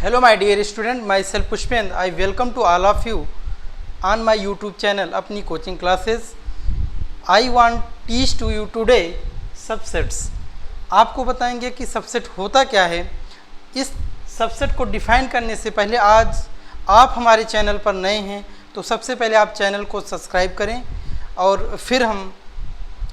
Hello my dear student, myself Pushpendra. I welcome to all of you on my YouTube channel अपनी coaching classes. I want teach to you today subsets. आपको बताएंगे कि subset होता क्या है। इस subset को डिफाइन करने से पहले आज आप हमारे चैनल पर नए हैं तो सबसे पहले आप चैनल को सब्सक्राइब करें और फिर हम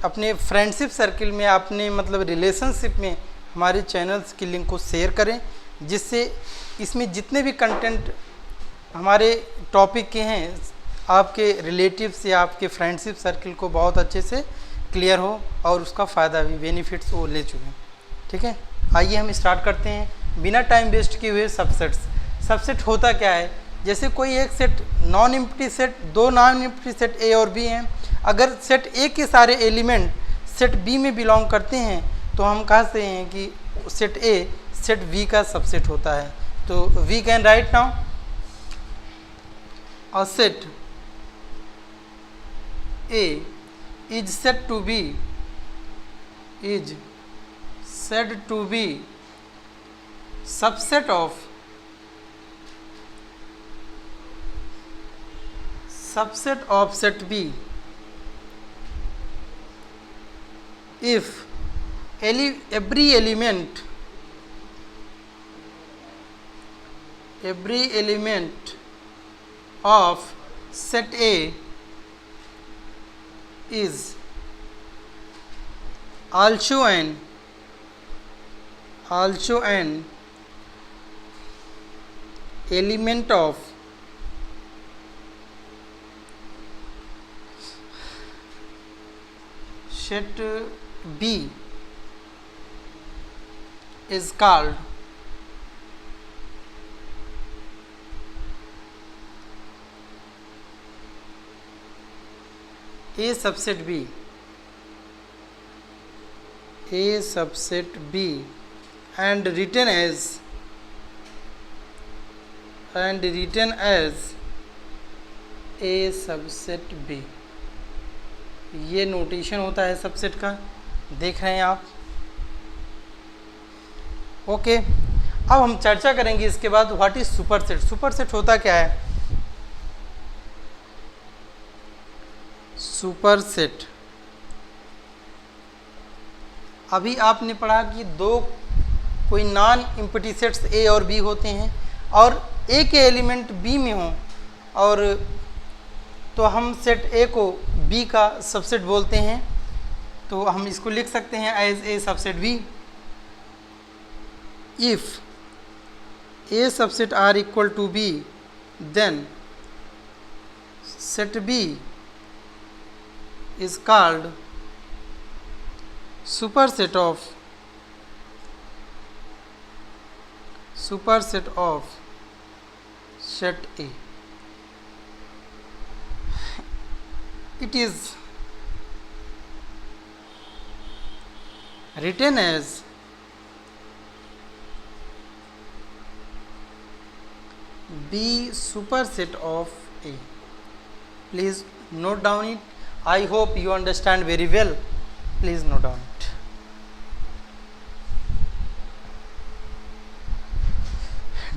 अपने फ्रेंडशिप सर्किल में अपने रिलेशनशिप में हमारे चैनल्स की लिंक को शेयर करें, जिससे इसमें जितने भी कंटेंट हमारे टॉपिक के हैं आपके रिलेटिव्स या आपके फ्रेंडशिप सर्किल को बहुत अच्छे से क्लियर हो और उसका फ़ायदा भी बेनिफिट्स वो ले चुके हैं। ठीक है, आइए हम स्टार्ट करते हैं बिना टाइम वेस्ट किए हुए। सबसेट होता क्या है। जैसे कोई एक सेट नॉन एम्प्टी सेट, दो नॉन एम्प्टी सेट ए और बी हैं। अगर सेट ए के सारे एलिमेंट सेट बी में बिलोंग करते हैं तो हम कहते हैं कि सेट ए सेट बी का सबसेट होता है। तो we can write now a set A is said to be subset of set B if every element of set A is also an element of set B is called A subset B and written as A subset B। ये notation होता है subset का, देख रहे हैं आप। Okay, अब हम चर्चा करेंगे इसके बाद व्हाट इज सुपरसेट। सुपरसेट होता क्या है। सुपरसेट अभी आपने पढ़ा कि दो कोई नॉन एम्प्टी सेट्स ए और बी होते हैं और ए के एलिमेंट बी में हों और तो हम सेट ए को बी का सबसेट बोलते हैं। तो हम इसको लिख सकते हैं as A subset B. If A subset or equal to B then set B is called superset of set A. It is written as B superset of A. Please note down it. I hope you understand very well. Please note down it.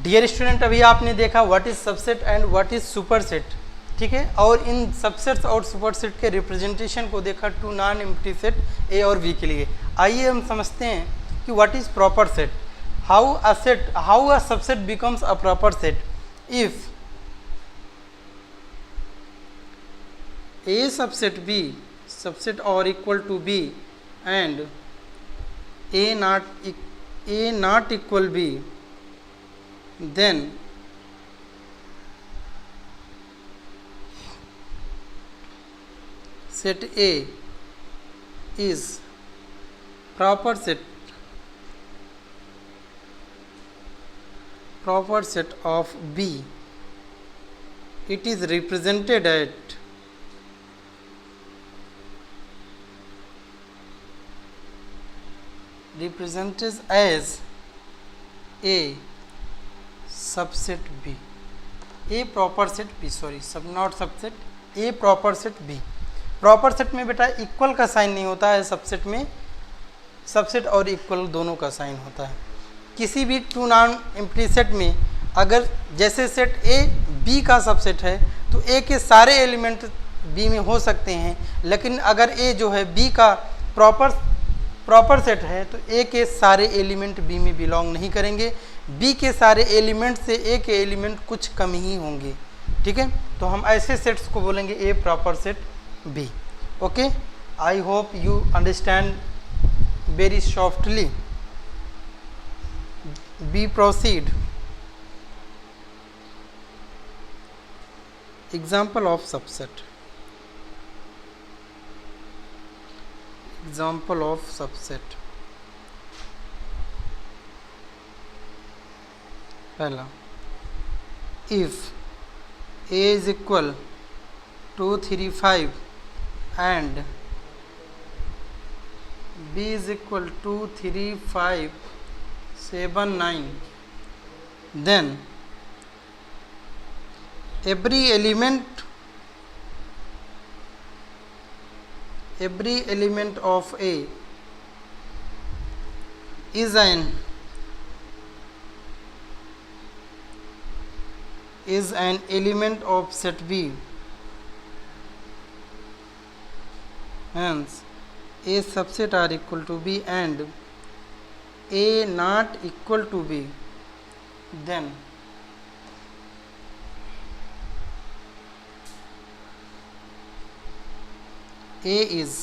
Dear student, अभी आपने देखा what is subset and what is superset। ठीक है, और इन subsets और superset के representation को देखा two non empty set A और बी के लिए। आइए हम समझते हैं कि what is proper set, how a subset becomes a proper set। if A subset B subset or equal to B and A not equal B, then set A is proper set of B. It is represented as A subset B, A proper set B, not subset, A proper set B। Proper set में बेटा equal का sign नहीं होता है, subset में subset और equal दोनों का साइन होता है। किसी भी टू नॉन एम्प्टी सेट में अगर जैसे सेट ए बी का सबसेट है तो ए के सारे एलिमेंट बी में हो सकते हैं, लेकिन अगर ए जो है बी का प्रॉपर सेट है तो ए के सारे एलिमेंट बी में बिलोंग नहीं करेंगे, बी के सारे एलिमेंट से ए के एलिमेंट कुछ कम ही होंगे। ठीक है, तो हम ऐसे सेट्स को बोलेंगे A proper set B. Okay, I hope you understand very softly. Be proceed. Example of subset. Example of subset. पहला, if A is equal 2 3 5 and B is equal 2 3 5 7 9, then every element of A is an element of set B. Hence A subset are equal to B and A not equal to B, then A is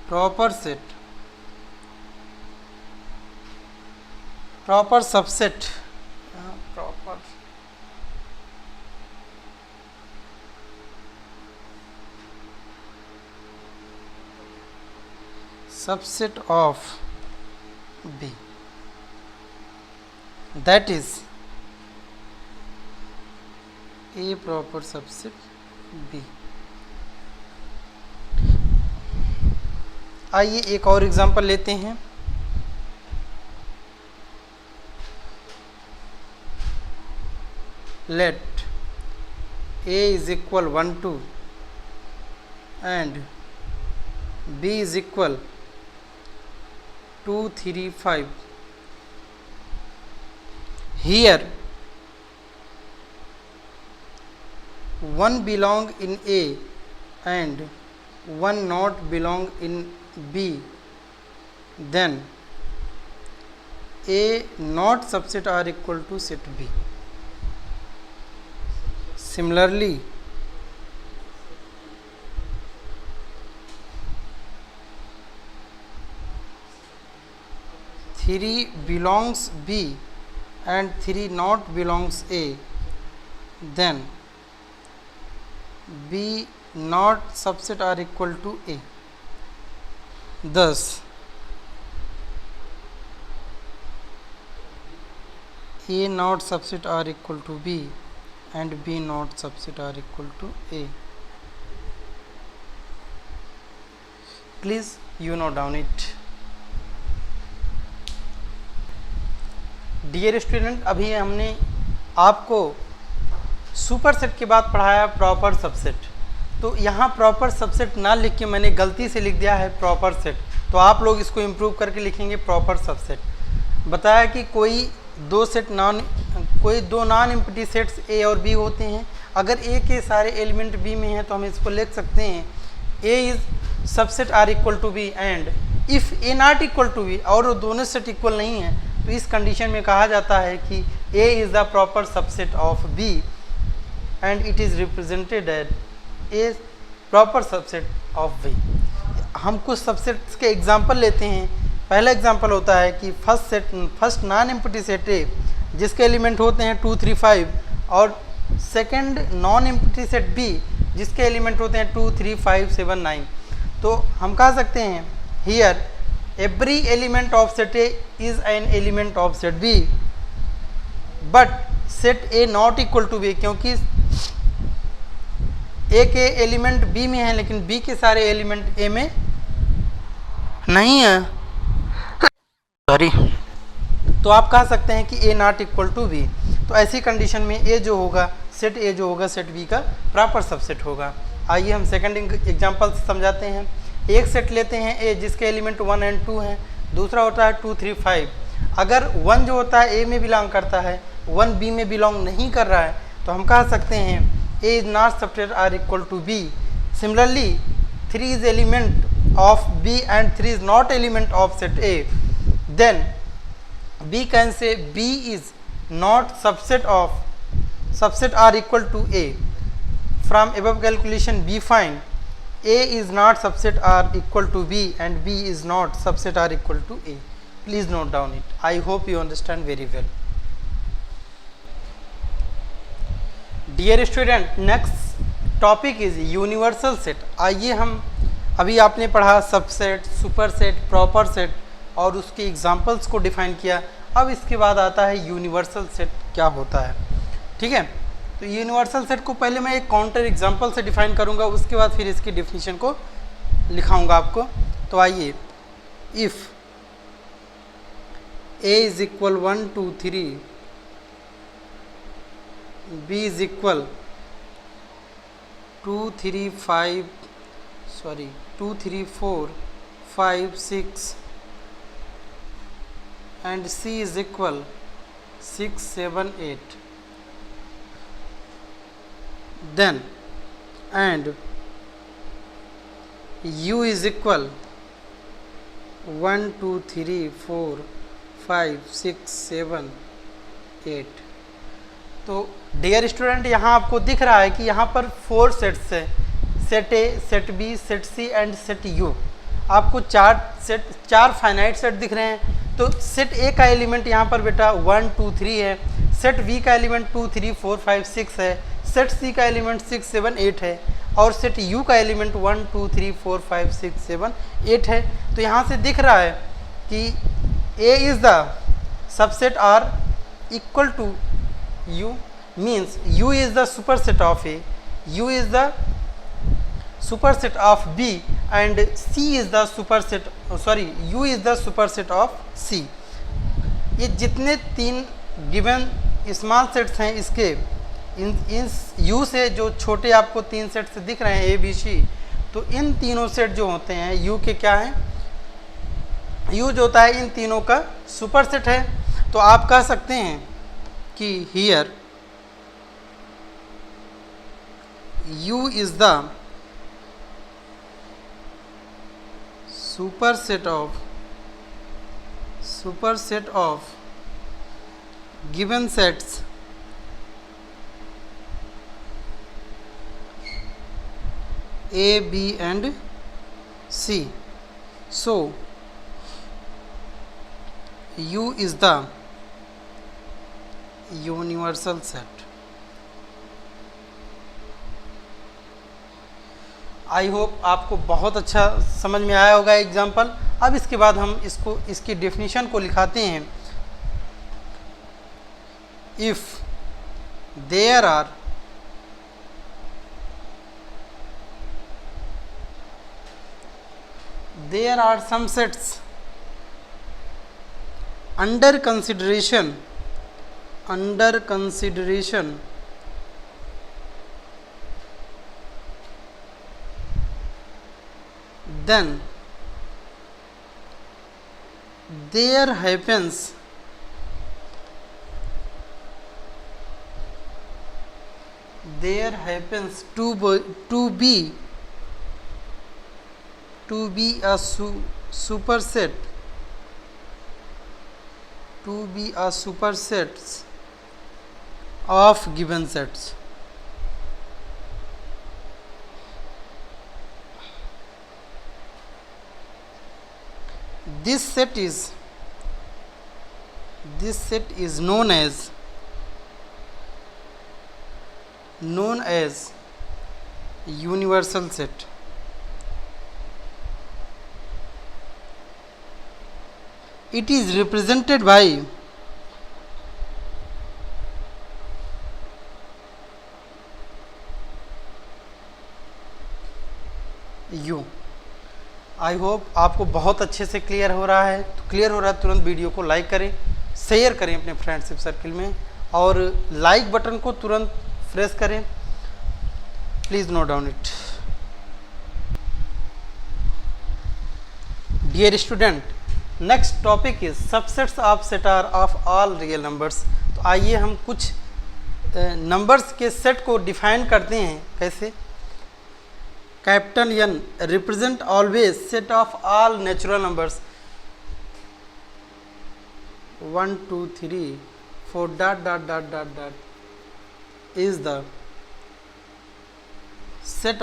proper set, proper subset, proper subset of B, that is A proper subset B। आइए एक और example लेते हैं। Let A is equal 1 2 and B is equal 2 3 5. Here 1 belong in A and 1 not belong in B, then A not subset are equal to set B. Similarly, three belongs B and 3 not belongs A, then B not subset are equal to A. Thus A not subset are equal to B and B not subset are equal to A. Please you note down it. Dear student, अभी हमने आपको super set के बाद पढ़ाया proper subset. तो यहाँ proper subset ना लिख के मैंने गलती से लिख दिया है प्रॉपर सेट, तो आप लोग इसको इम्प्रूव करके लिखेंगे प्रॉपर सबसेट। बताया कि कोई दो नॉन एम्प्टी सेट्स ए और बी होते हैं। अगर ए के सारे एलिमेंट बी में हैं तो हम इसको लिख सकते हैं A is subset or equal to B and if A not equal to B, और वो दोनों सेट इक्वल नहीं है तो इस कंडीशन में कहा जाता है कि A is the proper subset of B and it is represented at A proper subset of B। हम कुछ सबसेट्स के एग्जांपल लेते हैं। पहला एग्जांपल होता है कि first non empty set A जिसके एलिमेंट होते हैं 2 3 5 और second non empty set B जिसके एलिमेंट होते हैं 2 3 5 7 9। तो हम कह सकते हैं here every element of set A is an element of set B but set A not equal to B, क्योंकि A के एलिमेंट B में हैं लेकिन B के सारे एलिमेंट A में नहीं है, सॉरी। तो आप कह सकते हैं कि A not equal to B। तो ऐसी कंडीशन में A जो होगा सेट A जो होगा सेट B का प्रॉपर सबसेट होगा। आइए हम सेकंड एग्जांपल समझाते हैं। एक सेट लेते हैं A जिसके एलिमेंट 1 एंड 2 हैं, दूसरा होता है 2 3 5। अगर 1 जो होता है ए में बिलोंग करता है, 1 बी में बिलोंग नहीं कर रहा है, तो हम कह सकते हैं A is not subset or equal to B. Similarly 3 is element of B and 3 is not element of set A, then B can say B is not subset are equal to A. From above calculation we find A is not subset are equal to B and B is not subset are equal to A. Please note down it. I hope you understand very well. Dear student, next topic is universal set. आइए हम अभी आपने पढ़ा subset, superset, proper set और उसके examples को define किया। अब इसके बाद आता है यूनिवर्सल सेट क्या होता है। ठीक है, तो यूनिवर्सल सेट को पहले मैं एक काउंटर एग्जांपल से डिफाइन करूंगा, उसके बाद फिर इसकी डेफिनेशन को लिखाऊंगा आपको। तो आइए, if A is equal 1 2 3, B is equal 2 3 4 5 6 and C is equal 6 7 8, then and U is equal 1 2 3 4 5 6 7 8। तो डियर स्टूडेंट, यहाँ आपको दिख रहा है कि यहाँ पर 4 सेट्स है, set A, set B, set C and set U. आपको 4 फाइनाइट सेट दिख रहे हैं। तो सेट ए का एलिमेंट यहाँ पर बेटा 1 2 3 है, सेट बी का एलिमेंट 2 3 4 5 6 है, सेट सी का एलिमेंट 6 7 8 है और सेट यू का एलिमेंट 1 2 3 4 5 6 7 8 है। तो यहाँ से दिख रहा है कि A is the subset or equal to U, means U is the superset of A, U is the superset of B and C is the superset, U is the superset of C। ये जितने 3 given small sets हैं इसके, इन U से जो छोटे आपको 3 sets दिख रहे हैं A B C, तो इन तीनों सेट जो होते हैं U के क्या हैं, U जो होता है इन तीनों का सुपरसेट है। तो आप कह सकते हैं कि here U is the superset of given sets A, B and C. So U is the universal set. I hope आपको बहुत अच्छा समझ में आया होगा एग्जाम्पल। अब इसके बाद हम इसकी डेफिनेशन को लिखाते हैं। If there are some sets under consideration then there happens to be a supersets of given sets। This set is known as universal set। It is represented by U। I hope आपको बहुत अच्छे से clear हो रहा है। तो clear हो रहा है तुरंत वीडियो को लाइक करें, शेयर करें अपने फ्रेंडशिप सर्कल में और लाइक बटन को तुरंत प्रेस करें। Please note down it. Dear student, next topic is subsets of set R of all real numbers. तो आइए हम कुछ नंबर्स के सेट को डिफाइन करते हैं। कैसे? Capital N represent always set of all natural numbers 1 2 3 4 dot dot dot dot dot is the set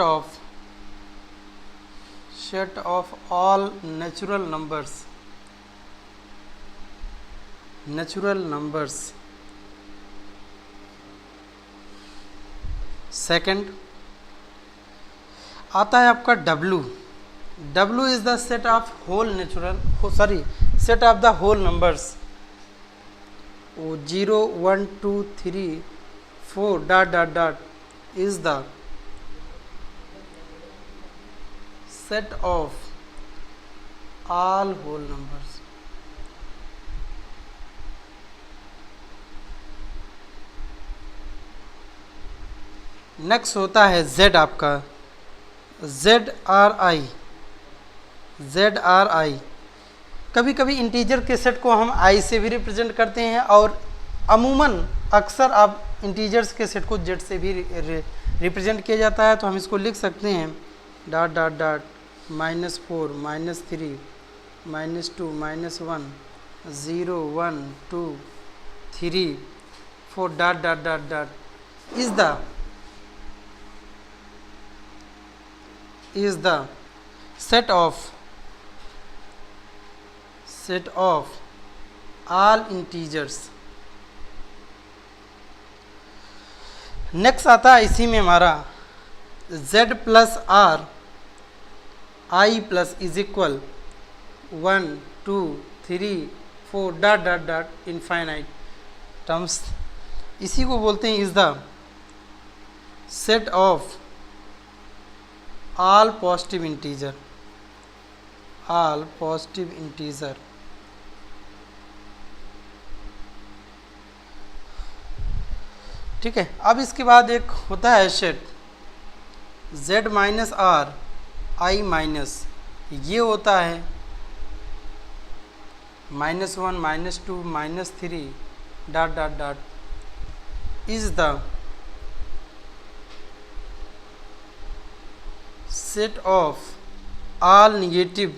of all natural numbers second आता है आपका W is the set of whole set of the whole numbers 0 1 2 3 4 dot dot dot is the set of all whole numbers। Next होता है Z आपका ZRI। कभी कभी integer के set को हम I से भी रिप्रेजेंट करते हैं और अमूमन अक्सर आप इंटीजर्स के सेट को Z से भी रिप्रेजेंट किया जाता है। तो हम इसको लिख सकते हैं dot dot dot -4 -3 -2 -1 0 1 2 3 4 dot dot dot dot is the set of all integers। Next आता है इसी में हमारा Z plus R I plus is equal 1 2 3 4 dot dot dot infinite terms. इसी को बोलते हैं is the set of all positive integer। ठीक है। अब इसके बाद एक होता है set Z minus R I minus, ये होता है -1 -2 -3 dot dot dot is the set of all negative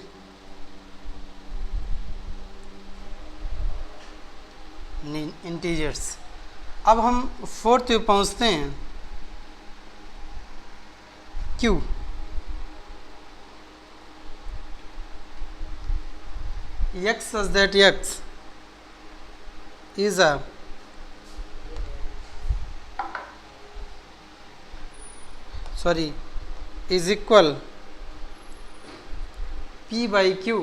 integers। अब हम फोर्थ पे पहुंचते हैं Q। X such that X is a is equal P by Q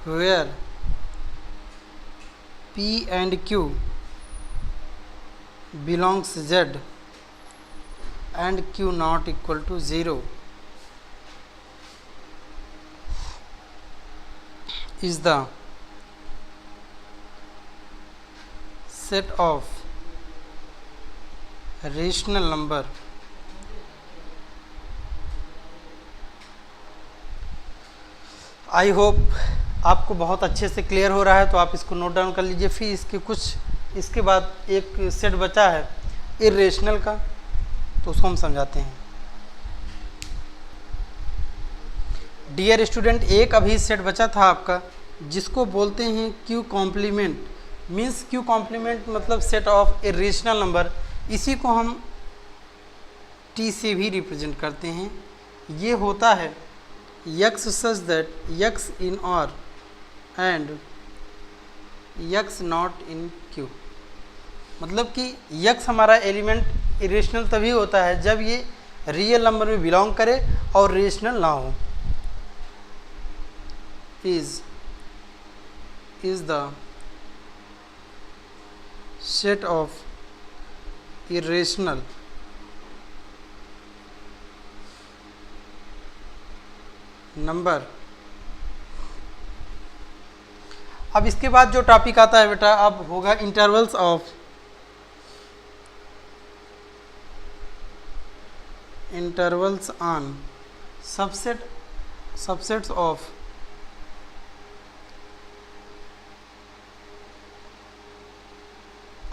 where P and Q belongs Z and Q not equal to 0 is the set of rational number. I hope आपको बहुत अच्छे से clear हो रहा है, तो आप इसको नोट डाउन कर लीजिए। फिर इसके बाद एक सेट बचा है इरेशनल का, तो उसको हम समझाते हैं। डियर स्टूडेंट, एक अभी सेट बचा था आपका जिसको बोलते हैं Q complement. Means Q complement मतलब सेट ऑफ इरेशनल नंबर। इसी को हम T से भी रिप्रेजेंट करते हैं। ये होता है X such that X in R and X not in Q। मतलब कि X हमारा एलिमेंट इरेशनल तभी होता है जब ये रियल नंबर में बिलोंग करे और रेशनल ना हो। is the set of irrational number। अब इसके बाद जो टॉपिक आता है बेटा अब होगा intervals of intervals on subsets of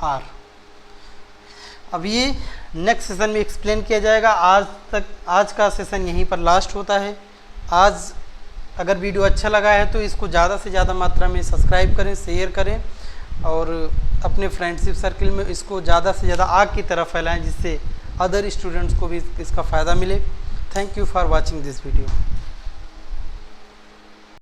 R। अब ये नेक्स्ट सेशन में एक्सप्लेन किया जाएगा। आज का सेशन यहीं पर लास्ट होता है। आज अगर वीडियो अच्छा लगा है तो इसको ज़्यादा से ज़्यादा मात्रा में सब्सक्राइब करें, शेयर करें और अपने फ्रेंडशिप सर्किल में इसको ज़्यादा से ज़्यादा आग की तरह फैलाएं, जिससे अदर स्टूडेंट्स को भी इसका फ़ायदा मिले। Thank you for watching this video.